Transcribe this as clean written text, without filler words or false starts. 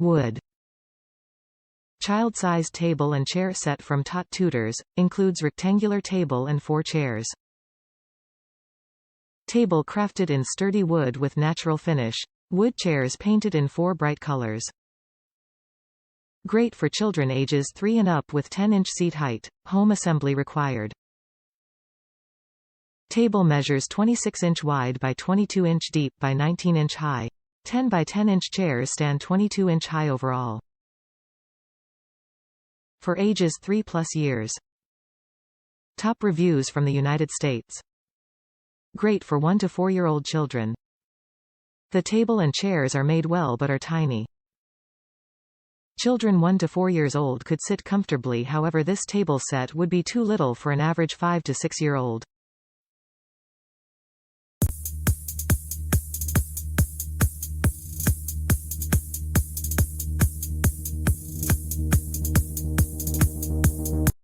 Wood. Child-sized table and chair set from Tot Tutors, includes rectangular table and 4 chairs. Table crafted in sturdy wood with natural finish. Wood chairs painted in 4 bright colors. Great for children ages 3 and up with 10-inch seat height. Home assembly required. Table measures 26-inch wide by 22-inch deep by 19-inch high. 10 by 10-inch chairs stand 22-inch high overall. For ages 3+ years. Top reviews from the United States. Great for 1 to 4-year-old children. The table and chairs are made well but are tiny. Children 1 to 4 years old could sit comfortably, however this table set would be too little for an average 5 to 6-year-old.